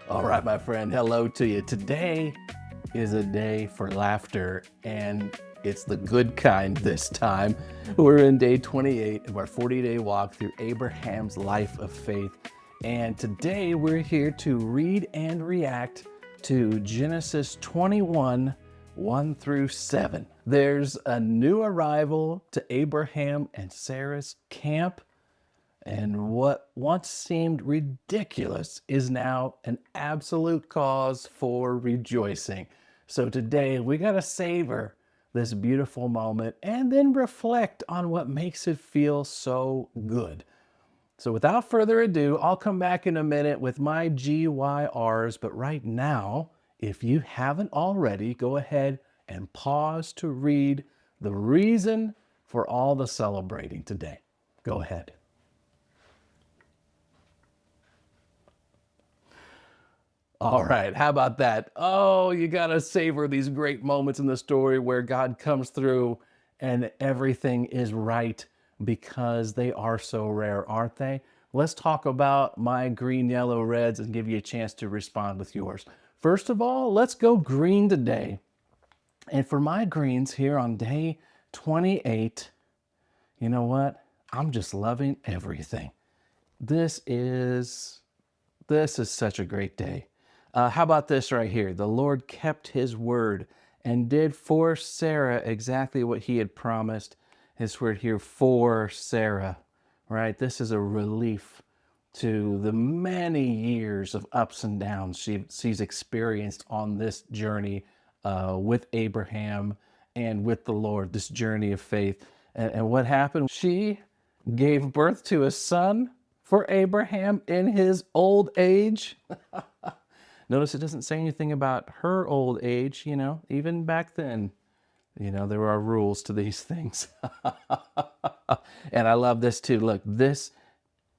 All right, my friend, hello to you. Today is a day for laughter, and it's the good kind this time. We're in day 28 of our 40-day walk through Abraham's life of faith. And today we're here to read and react to Genesis 21, 1 through 7. There's a new arrival to Abraham and Sarah's camp. And what once seemed ridiculous is now an absolute cause for rejoicing. So today we got to savor this beautiful moment and then reflect on what makes it feel so good. So without further ado, I'll come back in a minute with my GYRs. But right now, if you haven't already, go ahead and pause to read the reason for all the celebrating today. Go ahead. All right, how about that? Oh, you got to savor these great moments in the story where God comes through and everything is right because they are so rare, aren't they? Let's talk about my green, yellow, reds and give you a chance to respond with yours. First of all, let's go green today. And for my greens here on day 28, you know what? I'm just loving everything. This is this is such a great day. How about this right here? The Lord kept his word and did for Sarah exactly what he had promised. His word here, for Sarah, right? This is a relief to the many years of ups and downs she's experienced on this journey with Abraham and with the Lord, this journey of faith. And what happened? She gave birth to a son for Abraham in his old age. Notice it doesn't say anything about her old age, even back then. There are rules to these things. And I love this too. Look, this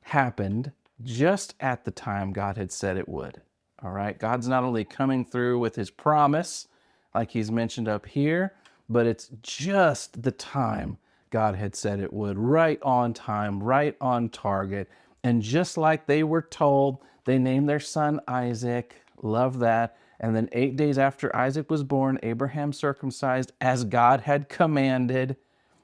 happened just at the time God had said it would. All right. God's not only coming through with his promise, like he's mentioned up here, but it's just the time God had said it would. Right on time, right on target. And just like they were told, they named their son Isaac. Love that. And then 8 days after Isaac was born, Abraham circumcised as God had commanded,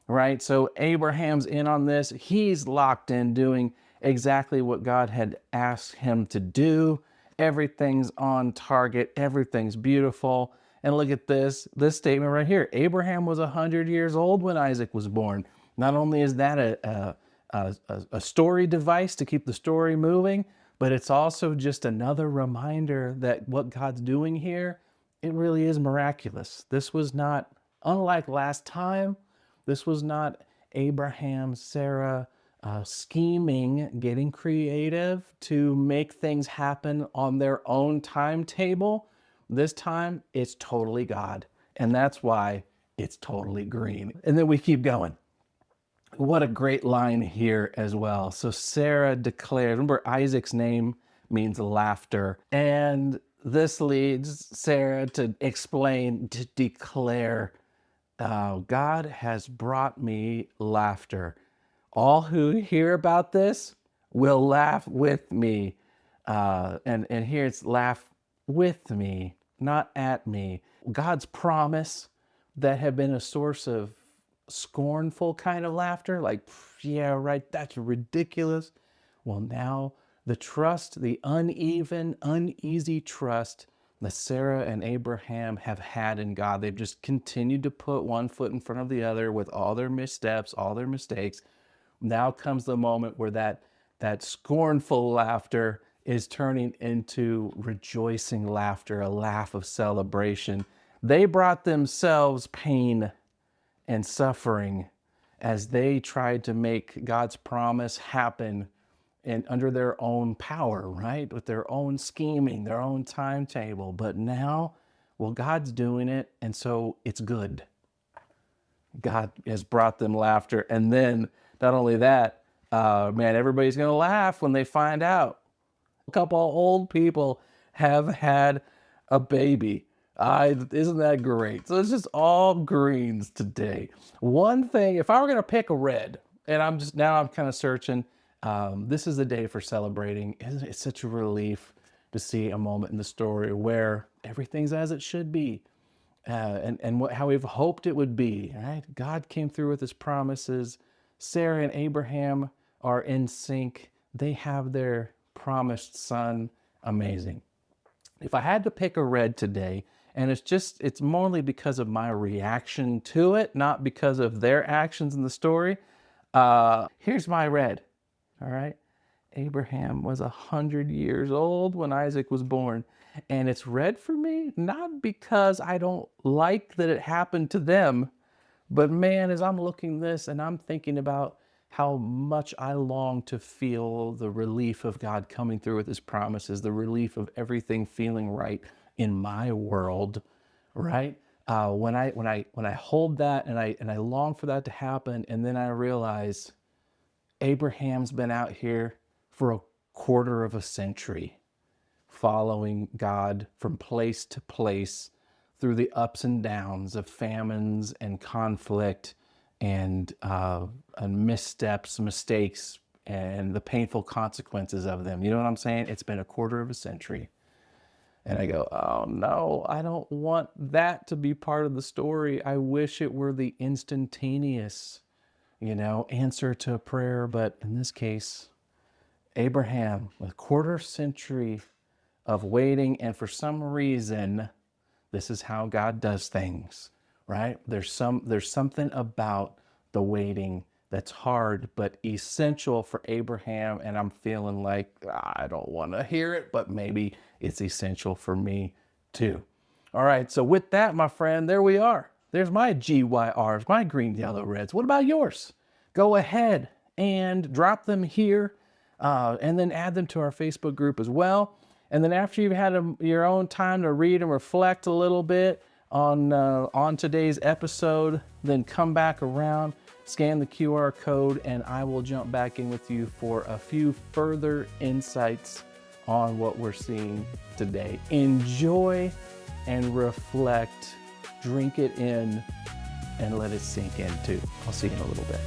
right? So Abraham's in on this. He's locked in doing exactly what God had asked him to do. Everything's on target. Everything's beautiful. And look at this statement right here. Abraham was 100 years old when Isaac was born. Not only is that a story device to keep the story moving, but it's also just another reminder that what God's doing here, it really is miraculous. This was not, unlike last time, this was not Abraham, Sarah scheming, getting creative to make things happen on their own timetable. This time, it's totally God. And that's why it's totally green. And then we keep going. What a great line here as well. So Sarah declared, remember Isaac's name means laughter. And this leads Sarah to explain, to declare, God has brought me laughter. All who hear about this will laugh with me. And here it's laugh with me, not at me. God's promise that had been a source of scornful kind of laughter, like, yeah, right, that's ridiculous. Well, now the trust, the uneven, uneasy trust that Sarah and Abraham have had in God, they've just continued to put one foot in front of the other with all their missteps, all their mistakes. Now comes the moment where that scornful laughter is turning into rejoicing laughter, a laugh of celebration. They brought themselves pain and suffering as they tried to make God's promise happen and under their own power, right? With their own scheming, their own timetable. But now, well, God's doing it, and so it's good. God has brought them laughter. And then, not only that, man, everybody's going to laugh when they find out a couple of old people have had a baby. Isn't that great? So it's just all greens today. One thing, if I were going to pick a red, and I'm kind of searching, this is a day for celebrating. Isn't it such a relief to see a moment in the story where everything's as it should be, and how we've hoped it would be, right? God came through with his promises. Sarah and Abraham are in sync. They have their promised son. Amazing. If I had to pick a red today, and it's mainly because of my reaction to it, not because of their actions in the story. Here's my red. All right. Abraham was 100 years old when Isaac was born. And it's red for me, not because I don't like that it happened to them, but man, as I'm looking this and I'm thinking about how much I long to feel the relief of God coming through with his promises, the relief of everything feeling right in my world, right? When I hold that and I long for that to happen, and then I realize Abraham's been out here for a quarter of a century, following God from place to place through the ups and downs of famines and conflict and missteps, mistakes, and the painful consequences of them. You know what I'm saying? It's been a quarter of a century. And I go, oh no, I don't want that to be part of the story. I wish it were the instantaneous, answer to a prayer. But in this case, Abraham, a quarter century of waiting, and for some reason, this is how God does things, right? There's something about the waiting that's hard but essential for Abraham, and I'm feeling like I don't want to hear it, but maybe it's essential for me too. All right, so with that, my friend, there we are. There's my GYRs, my green, yellow, reds. What about yours? Go ahead and drop them here, and then add them to our Facebook group as well. And then after you've had your own time to read and reflect a little bit on today's episode, then come back around, scan the QR code, and I will jump back in with you for a few further insights on what we're seeing today. Enjoy and reflect, drink it in, and let it sink in too. I'll see you in a little bit.